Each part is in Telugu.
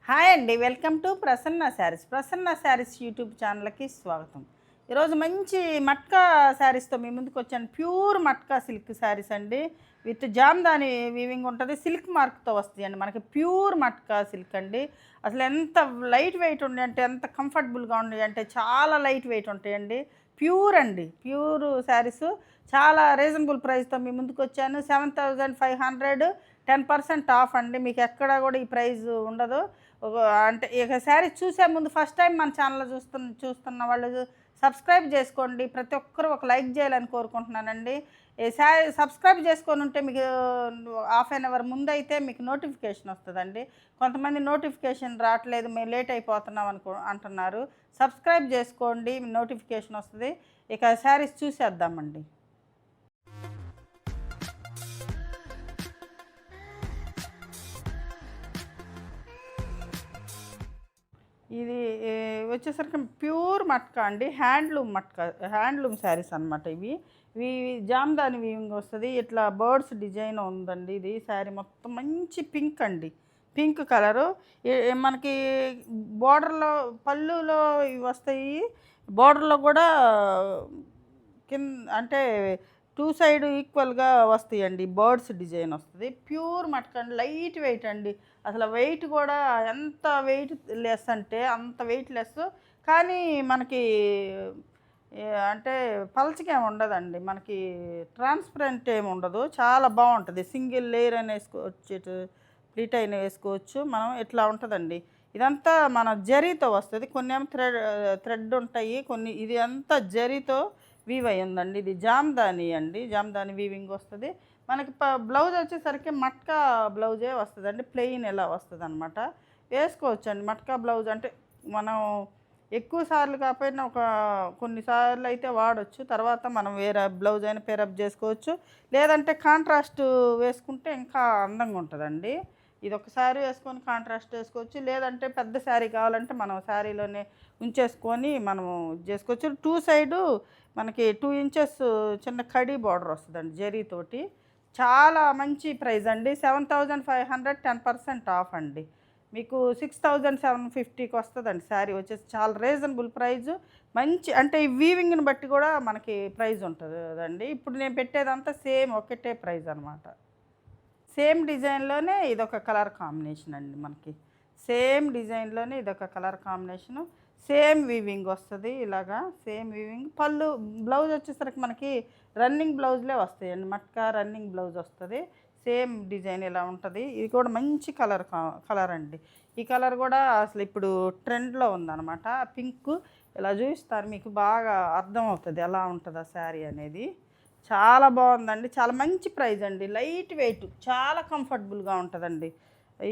హాయ్ అండి, welcome to Prasanna saris. Prasanna saris YouTube ఛానల్కి స్వాగతం. ఈరోజు మంచి మట్కా శారీస్తో మీ ముందుకు వచ్చాను. ప్యూర్ మట్కా సిల్క్ శారీస్ అండి, విత్ జామ్దాని వీవింగ్ ఉంటుంది. సిల్క్ మార్క్తో వస్తాయండి మనకి. ప్యూర్ మట్కా సిల్క్ అండి. అసలు ఎంత లైట్ వెయిట్ ఉండే అంటే, ఎంత కంఫర్టబుల్గా ఉండే అంటే చాలా లైట్ వెయిట్ ఉంటాయండి. ప్యూర్ అండి, ప్యూర్ శారీస్. చాలా రీజనబుల్ ప్రైస్తో మీ ముందుకు వచ్చాను. 7,500, 10% ఆఫ్ అండి. మీకు ఎక్కడా కూడా ఈ ప్రైస్ ఉండదు. అంటే ఇక శారీ చూసే ముందు ఫస్ట్ టైం మన ఛానల్ చూస్తున్న వాళ్ళు సబ్స్క్రైబ్ చేసుకోండి. ప్రతి ఒక్కరూ ఒక లైక్ చేయాలని కోరుకుంటున్నానండి. ఈ శారీ సబ్స్క్రైబ్ చేసుకొని ఉంటే మీకు హాఫ్ అన్ అవర్ ముందైతే మీకు నోటిఫికేషన్ వస్తుందండి. కొంతమంది నోటిఫికేషన్ రావట్లేదు, మేము లేట్ అయిపోతున్నాం అంటున్నారు. సబ్స్క్రైబ్ చేసుకోండి, నోటిఫికేషన్ వస్తుంది. ఇక శారీస్ చూసేద్దామండి. ఇది వచ్చేసరికి ప్యూర్ మట్కా అండి, హ్యాండ్లూమ్ మట్కా, హ్యాండ్లూమ్ శారీస్ అనమాట. ఇవి ఇవి జామ్దాని వీవింగ్ వస్తుంది. ఇట్లా బర్డ్స్ డిజైన్ ఉందండి. ఇది శారీ మొత్తం మంచి పింక్ అండి, పింక్ కలరు. మనకి బోర్డర్లో పళ్ళులో ఇవి వస్తాయి, బోర్డర్లో కూడా కింద అంటే టూ సైడ్ ఈక్వల్గా వస్తాయండి. బర్డ్స్ డిజైన్ వస్తుంది. ప్యూర్ మట్కా అండి, లైట్ వెయిట్ అండి. అసలు వెయిట్ కూడా ఎంత వెయిట్ లెస్ అంటే అంత వెయిట్ లెస్. కానీ మనకి అంటే పలచగా ఉండదండి, మనకి ట్రాన్స్పరెంట్ ఏమి ఉండదు. చాలా బాగుంటుంది. సింగిల్ లేయర్ అని వేసుకోవచ్చు, ప్లీట్ అయిన వేసుకోవచ్చు మనం. ఇట్లా ఉంటుందండి. ఇదంతా మన జరీతో వస్తుంది. కొన్ని ఏమో థ్రెడ్ ఉంటాయి, కొన్ని ఇది అంతా జరీతో వీవ్ అయి ఉందండి. ఇది జామ్దాని అండి, జామ్దాని వీవింగ్ వస్తుంది మనకి. బ్లౌజ్ వచ్చేసరికి మట్కా బ్లౌజే వస్తుందండి, ప్లెయిన్ ఎలా వస్తుంది అనమాట. వేసుకోవచ్చు అండి మట్కా బ్లౌజ్. అంటే మనం ఎక్కువ సార్లు కాకపోయినా ఒక కొన్నిసార్లు అయితే వాడచ్చు. తర్వాత మనం వేరే బ్లౌజ్ అయినా పేరప్ చేసుకోవచ్చు. లేదంటే కాంట్రాస్ట్ వేసుకుంటే ఇంకా అందంగా ఉంటుందండి. ఇది ఒక శారీ వేసుకొని కాంట్రాస్ట్ వేసుకోవచ్చు. లేదంటే పెద్ద శారీ కావాలంటే మనం శారీలోనే ఉంచేసుకొని మనము చేసుకోవచ్చు. టూ సైడు మనకి 2 ఇంచెస్ చిన్న కడీ బార్డర్ వస్తుందండి జరీతోటి. చాలా మంచి ప్రైస్ అండి. 7,500, 10% ఆఫ్ అండి. మీకు 6,750కి వస్తుందండి శారీ వచ్చేసి. చాలా రీజనబుల్ ప్రైజు. మంచి అంటే ఈ వీవింగ్ని బట్టి కూడా మనకి ప్రైజ్ ఉంటుంది కదండి. ఇప్పుడు నేను పెట్టేదంతా సేమ్ ఒకటే ప్రైజ్ అనమాట. సేమ్ డిజైన్లోనే ఇదొక కలర్ కాంబినేషన్ అండి మనకి. సేమ్ డిజైన్లోనే ఇదొక కలర్ కాంబినేషను. సేమ్ వీవింగ్ వస్తుంది ఇలాగా, సేమ్ వీవింగ్. పళ్ళు బ్లౌజ్ వచ్చేసరికి మనకి రన్నింగ్ బ్లౌజ్లే వస్తాయండి. మట్కా రన్నింగ్ బ్లౌజ్ వస్తుంది. సేమ్ డిజైన్ ఇలా ఉంటుంది. ఇది కూడా మంచి కలర్ అండి. ఈ కలర్ కూడా అసలు ఇప్పుడు ట్రెండ్లో ఉందన్నమాట. పింక్ ఇలా చూపిస్తారు, మీకు బాగా అర్థమవుతుంది ఎలా ఉంటుంది ఆ శారీ అనేది. చాలా బాగుందండి. చాలా మంచి ప్రైజ్ అండి. లైట్ వెయిట్, చాలా కంఫర్టబుల్గా ఉంటుందండి.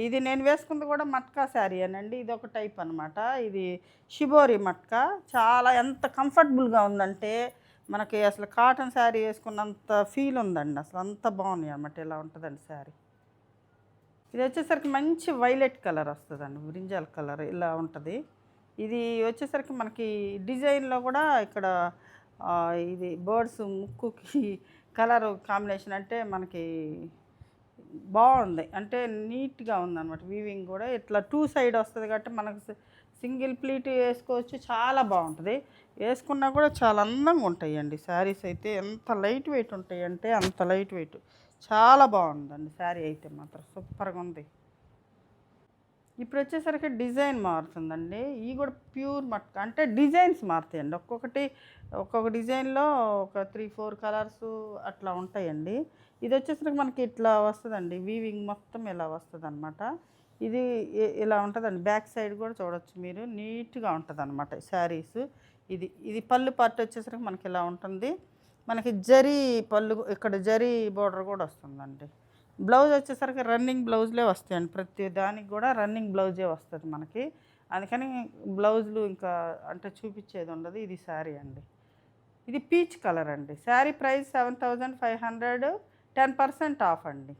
ఇది నేను వేసుకుంది కూడా మట్కా శారీ అనండి. ఇది ఒక టైప్ అనమాట. ఇది షిబోరి మట్కా. చాలా ఎంత కంఫర్టబుల్గా ఉందంటే మనకి అసలు కాటన్ శారీ వేసుకున్నంత ఫీల్ ఉందండి. అసలు అంత బాగున్నాయి అనమాట. ఇలా ఉంటుందండి శారీ. ఇది వచ్చేసరికి మంచి వైలెట్ కలర్ వస్తుందండి, బ్రింజాల్ కలర్ ఇలా ఉంటుంది. ఇది వచ్చేసరికి మనకి డిజైన్లో కూడా ఇక్కడ ఇది బర్డ్స్ ముక్కుకి కలర్ కాంబినేషన్ అంటే మనకి బాగుంది, అంటే నీట్గా ఉందన్నమాట. వీవింగ్ కూడా ఇట్లా 2 సైడ్ వస్తుంది కాబట్టి మనకు సింగిల్ ప్లీట్ వేసుకోవచ్చు. చాలా బాగుంటుంది. వేసుకున్నా కూడా చాలా అందంగా ఉంటాయండి శారీస్ అయితే. ఎంత లైట్ వెయిట్ ఉంటాయి అంటే అంత లైట్ వెయిట్. చాలా బాగుందండి శారీ అయితే మాత్రం సూపర్గా ఉంది. ఇప్పుడు వచ్చేసరికి డిజైన్ మారుతుందండి. ఇవి కూడా ప్యూర్ మట్కా అంటే డిజైన్స్ మారుతాయండి. ఒక్కొక్క డిజైన్లో ఒక 3-4 కలర్స్ అట్లా ఉంటాయండి. ఇది వచ్చేసరికి మనకి ఇట్లా వస్తుందండి, వీవింగ్ మొత్తం ఇలా వస్తుంది అనమాట. ఇది ఇలా ఉంటుందండి. బ్యాక్ సైడ్ కూడా చూడవచ్చు మీరు, నీట్గా ఉంటుంది అనమాట శారీస్. ఇది పళ్ళు పార్ట్ వచ్చేసరికి మనకి ఇలా ఉంటుంది. మనకి జరీ పళ్ళు, ఇక్కడ జరీ బోర్డర్ కూడా వస్తుందండి. బ్లౌజ్ వచ్చేసరికి రన్నింగ్ బ్లౌజ్లే వస్తాయండి. ప్రతి దానికి కూడా రన్నింగ్ బ్లౌజే వస్తుంది మనకి. అందుకని బ్లౌజులు ఇంకా అంటే చూపించేది ఉండదు. ఇది శారీ అండి. ఇది పీచ్ కలర్ అండి. శారీ ప్రైస్ 7,500, 10% ఆఫ్ అండి.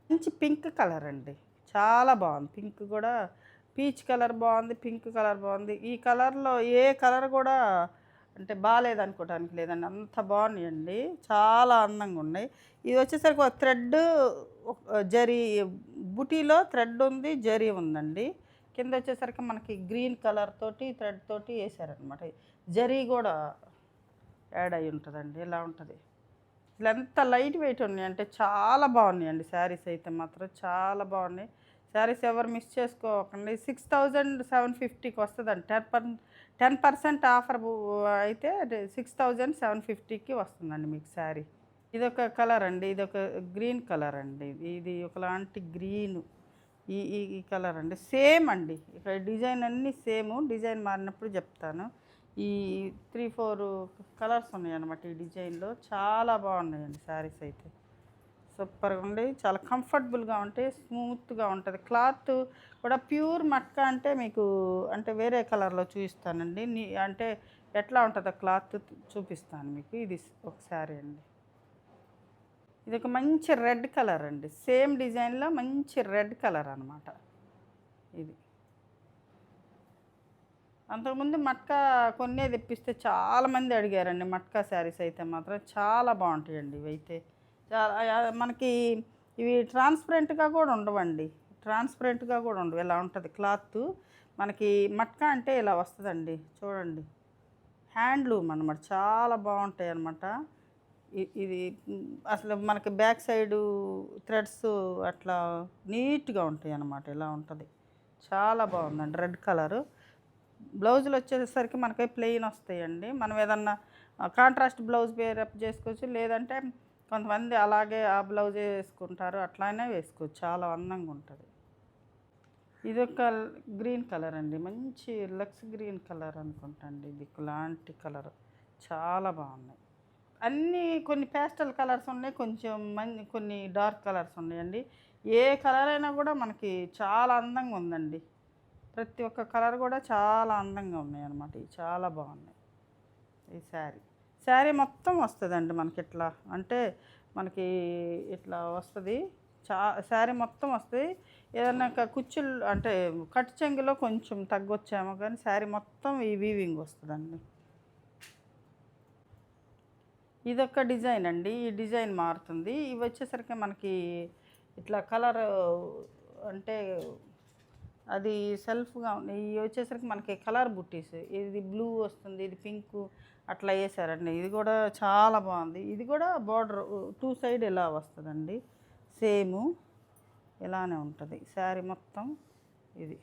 మంచి పింక్ కలర్ అండి, చాలా బాగుంది. పింక్ కూడా పీచ్ కలర్ బాగుంది, పింక్ కలర్ బాగుంది. ఈ కలర్లో ఏ కలర్ కూడా అంటే బాగాలేదనుకోవడానికి లేదండి, అంత బాగున్నాయండి. చాలా అందంగా ఉన్నాయి. ఇది వచ్చేసరికి ఒక థ్రెడ్, జరీ బుటీలో థ్రెడ్ ఉంది, జరీ ఉందండి. కింద వచ్చేసరికి మనకి గ్రీన్ కలర్ తోటి థ్రెడ్ తోటి వేసారనమాట. జరీ కూడా యాడ్ అయి ఉంటుందండి. ఇలా ఉంటుంది. ఇట్లా ఎంత లైట్ వెయిట్ ఉన్నాయి అంటే చాలా బాగున్నాయండి శారీస్ అయితే మాత్రం చాలా బాగున్నాయి. శారీస్ ఎవరు మిస్ చేసుకోకండి. 6750కి వస్తుందండి. 10% ఆఫర్ అయితే 6750కి వస్తుందండి మీకు శారీ. ఇదొక కలర్ అండి. ఇదొక గ్రీన్ కలర్ అండి. ఇది ఒకలాంటి గ్రీను. ఈ ఈ ఈ కలర్ అండి. సేమ్ అండి. ఇక్కడ డిజైన్ అన్నీ సేమ్. డిజైన్ మారినప్పుడు చెప్తాను. ఈ 3, 4 కలర్స్ ఉన్నాయన్నమాట ఈ డిజైన్లో. చాలా బాగున్నాయండి శారీస్ అయితే. సూపర్గా ఉండి చాలా కంఫర్టబుల్గా ఉంటాయి. స్మూత్గా ఉంటుంది. క్లాత్ కూడా ప్యూర్ మట్కా అంటే మీకు అంటే వేరే కలర్లో చూపిస్తానండి. అంటే ఎట్లా ఉంటుందో క్లాత్ చూపిస్తాను మీకు. ఇది ఒక శారీ అండి. ఇది ఒక మంచి రెడ్ కలర్ అండి. సేమ్ డిజైన్లో మంచి రెడ్ కలర్ అనమాట ఇది. అంతకుముందు మట్కా కొన్నే తెప్పిస్తే చాలామంది అడిగారండి. మట్కా శారీస్ అయితే మాత్రం చాలా బాగుంటాయండి ఇవైతే. చాలా మనకి ఇవి ట్రాన్స్పరెంట్గా కూడా ఉండవండి. ట్రాన్స్పరెంట్గా కూడా ఉండవు. ఇలా ఉంటుంది క్లాత్. మనకి మట్కా అంటే ఇలా వస్తుందండి. చూడండి, హ్యాండ్లూమ్ అనమాట. చాలా బాగుంటాయి అన్నమాట. ఇది అసలు మనకి బ్యాక్ సైడు థ్రెడ్స్ అట్లా నీట్గా ఉంటాయి అన్నమాట. ఇలా ఉంటుంది. చాలా బాగుందండి రెడ్ కలరు. బ్లౌజులు వచ్చేసరికి మనకి ప్లెయిన్ వస్తాయండి. మనం ఏదన్నా కాంట్రాస్ట్ బ్లౌజ్ పేరప్ చేసుకోవచ్చు. లేదంటే కొంతమంది అలాగే ఆ బ్లౌజే వేసుకుంటారు. అట్లానే వేసుకోవచ్చు. చాలా అందంగా ఉంటుంది. ఇదొక గ్రీన్ కలర్ అండి. మంచి లక్స్ గ్రీన్ కలర్ అనుకుంటా అండి. ఇది లాంటి కలర్ చాలా బాగున్నాయి. అన్నీ కొన్ని పేస్టల్ కలర్స్ ఉన్నాయి. కొన్ని డార్క్ కలర్స్ ఉన్నాయండి. ఏ కలర్ అయినా కూడా మనకి చాలా అందంగా ఉందండి. ప్రతి ఒక్క కలర్ కూడా చాలా అందంగా ఉన్నాయి అన్నమాట. ఇవి చాలా బాగున్నాయి. ఈ శారీ మొత్తం వస్తుందండి మనకి. ఇట్లా అంటే మనకి ఇట్లా వస్తుంది. శారీ మొత్తం వస్తుంది. ఏదన్నా కుచ్చులు అంటే కట్ చెంగులో కొంచెం తగ్గొచ్చామో కానీ శారీ మొత్తం ఈ వీవింగ్ వస్తుందండి. ఇదొక డిజైన్ అండి. ఈ డిజైన్ మారుతుంది. ఇవి వచ్చేసరికి మనకి ఇట్లా కలర్ అంటే అది సెల్ఫ్గా ఉంది. ఇవి వచ్చేసరికి మనకి కలర్ బుట్టీస్. ఇది బ్లూ వస్తుంది, ఇది పింకు అట్లా వేసారండి. ఇది కూడా చాలా బాగుంది. ఇది కూడా బార్డర్ 2 సైడ్ ఇలా వస్తుందండి. సేము ఇలానే ఉంటుంది శారీ మొత్తం. ఇది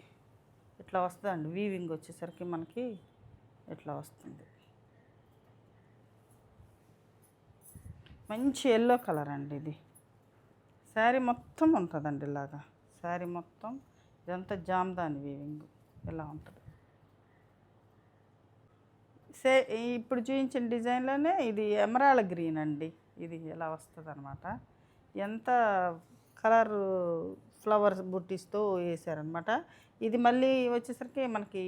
ఇట్లా వస్తుందండి. వీవింగ్ వచ్చేసరికి మనకి ఇట్లా వస్తుంది. మంచి ఎల్లో కలర్ అండి. ఇది శారీ మొత్తం ఉంటుందండి ఇలాగా. శారీ మొత్తం ఇదంతా జామ్దాని వీవింగ్ ఇలా ఉంటుంది. ఇప్పుడు చూపించిన డిజైన్లోనే ఇది ఎమరాల్డ్ గ్రీన్ అండి. ఇది ఇలా వస్తుంది అనమాట. ఎంత కలర్ ఫ్లవర్స్ బుట్టీస్తో వేసారనమాట. ఇది మళ్ళీ వచ్చేసరికి మనకి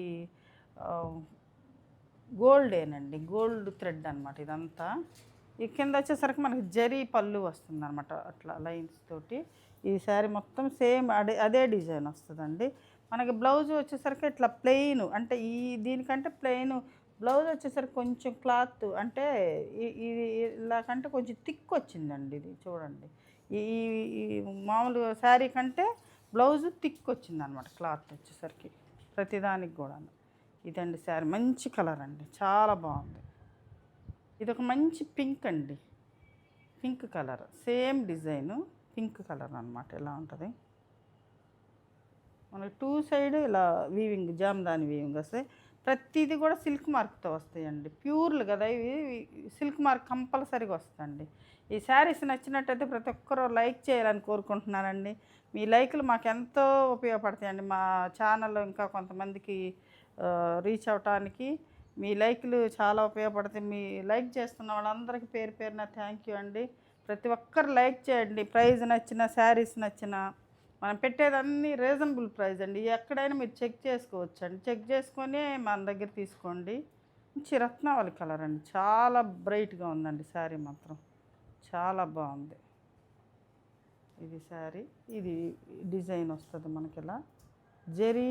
గోల్డేనండి. గోల్డ్ థ్రెడ్ అనమాట ఇదంతా. ఈ కింద వచ్చేసరికి మనకి జరీ పళ్ళు వస్తుంది అనమాట. అట్లా లైన్స్ తోటి ఈ శారీ మొత్తం సేమ్ అదే డిజైన్ వస్తుందండి. మనకి బ్లౌజ్ వచ్చేసరికి ఇట్లా ప్లెయిన్ అంటే దీనికంటే ప్లెయిన్ బ్లౌజ్ వచ్చేసరికి కొంచెం క్లాత్ అంటే ఇది ఇలాకంటే కొంచెం థిక్ వచ్చిందండి. ఇది చూడండి, ఈ మామూలు శారీ కంటే బ్లౌజ్ థిక్ వచ్చింది అనమాట క్లాత్ వచ్చేసరికి ప్రతిదానికి కూడా. ఇదండి శారీ. మంచి కలర్ అండి. చాలా బాగుంది. ఇది ఒక మంచి పింక్ అండి. Pink colour same design pink colour అనమాట. ఇలా ఉంటుంది. మనకి 2 సైడ్ ఇలా వీవింగ్ జామ్దాని వీవింగ్ వస్తాయి. ప్రతిదీ కూడా సిల్క్ మార్క్తో వస్తాయండి. ప్యూర్లు కదా ఇవి. సిల్క్ మార్క్ కంపల్సరీగా వస్తుందండి. ఈ శారీస్ నచ్చినట్టయితే ప్రతి ఒక్కరూ లైక్ చేయాలని కోరుకుంటున్నానండి. మీ లైకులు మాకు ఎంతో ఉపయోగపడతాయండి. మా ఛానల్లో ఇంకా కొంతమందికి రీచ్ అవటానికి మీ లైకులు చాలా ఉపయోగపడతాయి. మీ లైక్ చేస్తున్న వాళ్ళందరికీ పేరు పేరున థ్యాంక్ యూ అండి. ప్రతి ఒక్కరు లైక్ చేయండి. ప్రైజ్ నచ్చిన శారీస్ నచ్చిన మనం పెట్టేదన్నీ రీజనబుల్ ప్రైస్ అండి. ఎక్కడైనా మీరు చెక్ చేసుకోవచ్చు అండి. చెక్ చేసుకొని మన దగ్గర తీసుకోండి. మంచి రత్నావళి కలర్ అండి. చాలా బ్రైట్గా ఉందండి శారీ మాత్రం. చాలా బాగుంది. ఇది శారీ. ఇది డిజైన్ వస్తుంది మనకి ఇలా జరీ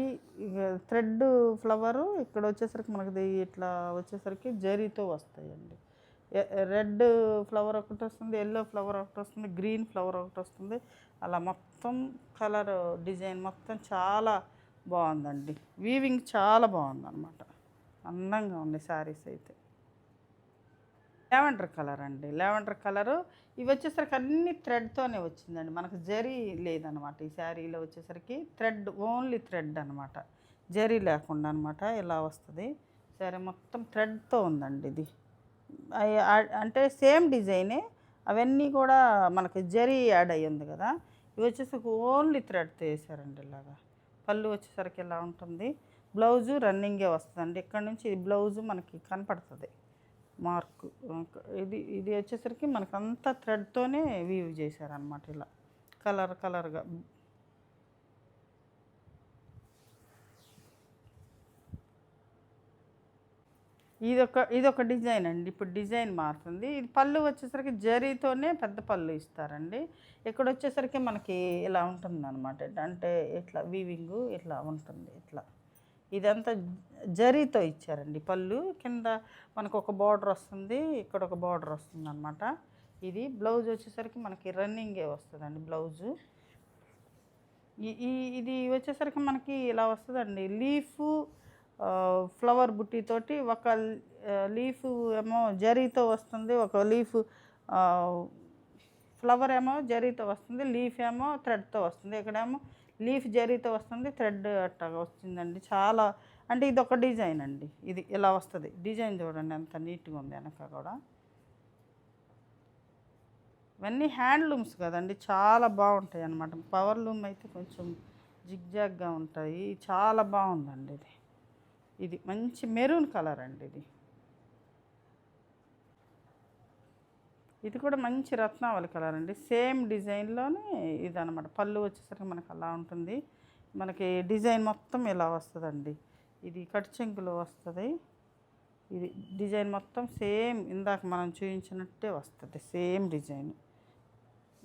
థ్రెడ్ ఫ్లవరు. ఇక్కడ వచ్చేసరికి మనకి ఇట్లా వచ్చేసరికి జరీతో వస్తాయండి. రెడ్ ఫ్లవర్ ఒకటి వస్తుంది, ఎల్లో ఫ్లవర్ ఒకటి వస్తుంది, గ్రీన్ ఫ్లవర్ ఒకటి వస్తుంది. అలా మొత్తం కలర్ డిజైన్ మొత్తం చాలా బాగుందండి. వీవింగ్ చాలా బాగుందన్నమాట. అందంగా ఉంది శారీస్ అయితే. లావెండర్ కలర్ అండి. లావెండర్ కలరు ఇవి వచ్చేసరికి అన్ని థ్రెడ్తోనే వచ్చిందండి. మనకు జరీ లేదనమాట. ఈ శారీలో వచ్చేసరికి థ్రెడ్, ఓన్లీ థ్రెడ్ అనమాట. జరీ లేకుండా అనమాట ఇలా వస్తుంది. సరే మొత్తం థ్రెడ్తో ఉందండి ఇది. అంటే సేమ్ డిజైనే, అవన్నీ కూడా మనకి జరీ యాడ్ అయ్యి ఉంది కదా. ఇవి వచ్చేసరికి ఓన్లీ థ్రెడ్తో వేసారండి ఇలాగా. పళ్ళు వచ్చేసరికి ఇలా ఉంటుంది. బ్లౌజు రన్నింగే వస్తుందండి. ఇక్కడ నుంచి ఇది బ్లౌజు మనకి కనపడుతుంది మార్కు. ఇది వచ్చేసరికి మనకు అంతా థ్రెడ్తోనే వీవ్ చేశారనమాట ఇలా కలర్ కలర్గా. ఇదొక డిజైన్ అండి. ఇప్పుడు డిజైన్ మారుతుంది. ఇది పళ్ళు వచ్చేసరికి జరీతోనే పెద్ద పళ్ళు ఇస్తారండి. ఇక్కడ వచ్చేసరికి మనకి ఇలా ఉంటుంది అనమాట. అంటే ఇట్లా వీవింగు ఇట్లా ఉంటుంది. ఇట్లా ఇదంతా జరీతో ఇచ్చారండి. పళ్ళు కింద మనకు ఒక బార్డర్ వస్తుంది, ఇక్కడ ఒక బార్డర్ వస్తుంది అనమాట. ఇది బ్లౌజ్ వచ్చేసరికి మనకి రన్నింగే వస్తుందండి బ్లౌజు. ఇది వచ్చేసరికి మనకి ఇలా వస్తుందండి. లీఫు ఫ్లవర్ బుట్టితోటి ఒక లీఫ్ ఏమో జరీతో వస్తుంది, ఒక లీఫ్ ఫ్లవర్ ఏమో జరీతో వస్తుంది, లీఫ్ ఏమో థ్రెడ్తో వస్తుంది. ఇక్కడేమో లీఫ్ జరీతో వస్తుంది, థ్రెడ్ అట్టగా వస్తుందండి. చాలా అంటే ఇది ఒక డిజైన్ అండి. ఇది ఇలా వస్తుంది డిజైన్. చూడండి ఎంత నీట్గా ఉంది వెనక కూడా. ఇవన్నీ హ్యాండ్లూమ్స్ కదండి, చాలా బాగుంటాయి అన్నమాట. పవర్ లూమ్ అయితే కొంచెం జిగ్జాగ్గా ఉంటాయి. చాలా బాగుందండి ఇది. ఇది మంచి మెరూన్ కలర్ అండి. ఇది కూడా మంచి రత్నావళి కలర్ అండి. సేమ్ డిజైన్లోనే ఇది అనమాట. పళ్ళు వచ్చేసరికి మనకు అలా ఉంటుంది. మనకి డిజైన్ మొత్తం ఇలా వస్తుందండి. ఇది కట్ చెంగులో వస్తుంది. ఇది డిజైన్ మొత్తం సేమ్ ఇందాక మనం చూపించినట్టే వస్తుంది. Same design.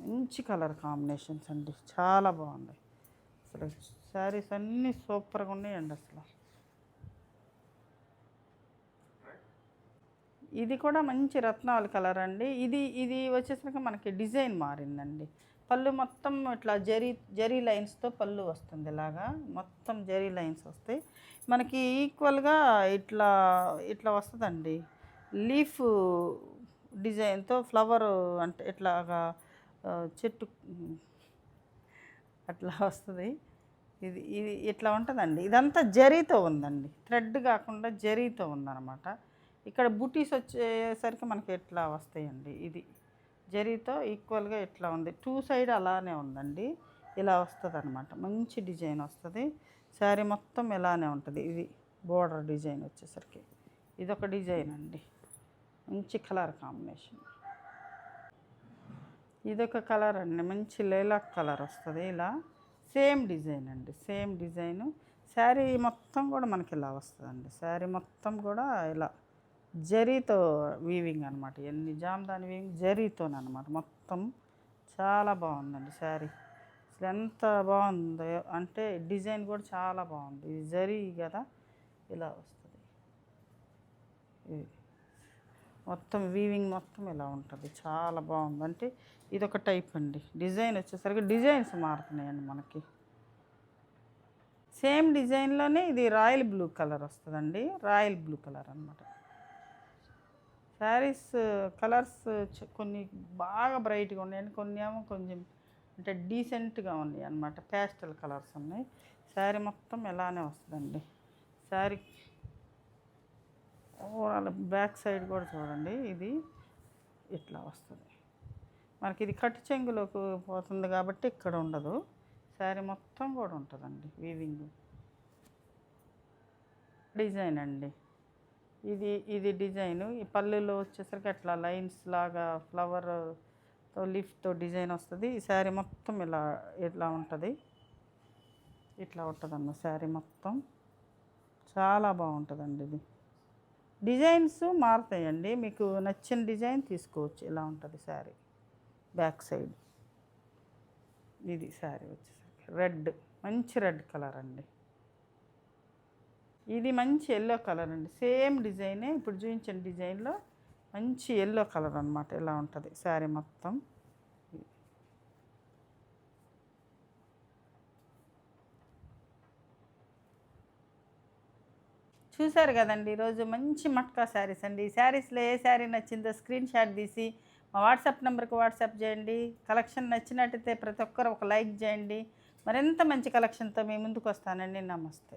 మంచి కలర్ కాంబినేషన్స్ అండి, చాలా బాగుంది. అసలు శారీస్ అన్నీ సూపర్గా ఉన్నాయండి అసలు. ఇది కూడా మంచి రత్నావళి కలర్ అండి. ఇది వచ్చేసరికి మనకి డిజైన్ మారిందండి. పళ్ళు మొత్తం ఇట్లా జరీ లైన్స్తో పళ్ళు వస్తుంది. ఇలాగా మొత్తం జరీ లైన్స్ వస్తాయి మనకి. ఈక్వల్గా ఇట్లా ఇట్లా వస్తుందండి. లీఫ్ డిజైన్తో ఫ్లవర్ అంటే ఇట్లాగా చెట్టు అట్లా వస్తుంది. ఇది ఇట్లా ఉంటుందండి. ఇదంతా జరీతో ఉందండి, థ్రెడ్ కాకుండా జరీతో ఉందన్నమాట. ఇక్కడ బూటీస్ వచ్చేసరికి మనకి ఎట్లా వస్తాయండి. ఇది జరీతో ఈక్వల్గా ఇట్లా ఉంది. 2 సైడ్ అలానే ఉందండి. ఇలా వస్తుంది అనమాట. మంచి డిజైన్ వస్తుంది. శారీ మొత్తం ఇలానే ఉంటుంది. ఇది బోర్డర్ డిజైన్ వచ్చేసరికి ఇదొక డిజైన్ అండి. మంచి కలర్ కాంబినేషన్. ఇదొక కలర్ అండి, మంచి లైలాక్ కలర్ వస్తుంది. ఇలా సేమ్ డిజైన్ అండి, సేమ్ డిజైను. శారీ మొత్తం కూడా మనకి ఇలా వస్తుందండి. శారీ మొత్తం కూడా ఇలా జరీతో వీవింగ్ అనమాట. ఎన్ని జామ్దాని వీవింగ్ జరీతోనమాట మొత్తం. చాలా బాగుందండి శారీ. అసలు ఎంత బాగుందో అంటే డిజైన్ కూడా చాలా బాగుంది. ఇది జరీ కదా, ఇలా వస్తుంది. ఇది మొత్తం వీవింగ్ మొత్తం ఇలా ఉంటుంది. చాలా బాగుంది. అంటే ఇదొక టైప్ అండి. డిజైన్ వచ్చేసరికి డిజైన్స్ మారుతున్నాయండి మనకి. సేమ్ డిజైన్లోనే ఇది రాయల్ బ్లూ కలర్ వస్తుందండి. రాయల్ బ్లూ కలర్ అనమాట. శారీస్ కలర్స్ కొన్ని బాగా బ్రైట్గా ఉన్నాయండి, కొన్ని ఏమో కొంచెం అంటే డీసెంట్గా ఉన్నాయి అన్నమాట. ప్యాస్టల్ కలర్స్ ఉన్నాయి. శారీ మొత్తం ఇలానే వస్తుందండి. శారీ ఓవరాల్ బ్యాక్ సైడ్ కూడా చూడండి. ఇది ఇట్లా వస్తుంది మనకి. ఇది కట్టు చెంగులోకి పోతుంది కాబట్టి ఇక్కడ ఉండదు. శారీ మొత్తం కూడా ఉంటుందండి వీవింగ్. డిజైన్ అండి. ఇది డిజైను. ఈ పళ్ళులో వచ్చేసరికి అట్లా లైన్స్ లాగా ఫ్లవర్తో లీఫ్తో డిజైన్ వస్తుంది. ఈ శారీ మొత్తం ఇలా ఉంటుంది. ఇట్లా ఉంటుందన్న శారీ మొత్తం. చాలా బాగుంటుందండి ఇది. డిజైన్స్ మారుతాయండి, మీకు నచ్చిన డిజైన్ తీసుకోవచ్చు. ఇలా ఉంటుంది శారీ బ్యాక్ సైడ్. ఇది శారీ వచ్చేసరికి రెడ్, మంచి రెడ్ కలర్ అండి. ఇది మంచి ఎల్లో కలర్ అండి. సేమ్ డిజైనే ఇప్పుడు చూపించిన డిజైన్లో మంచి ఎల్లో కలర్ అనమాట. ఇలా ఉంటుంది శారీ మొత్తం. చూసారు కదండి ఈరోజు మంచి మట్కా శారీస్ అండి. ఈ శారీస్లో ఏ శారీ నచ్చిందో స్క్రీన్ షాట్ తీసి మా వాట్సాప్ నెంబర్కి వాట్సాప్ చేయండి. కలెక్షన్ నచ్చినట్టయితే ప్రతి ఒక్కరు ఒక లైక్ చేయండి. మరింత మంచి కలెక్షన్తో మీ ముందుకు వస్తానండి. నమస్తే.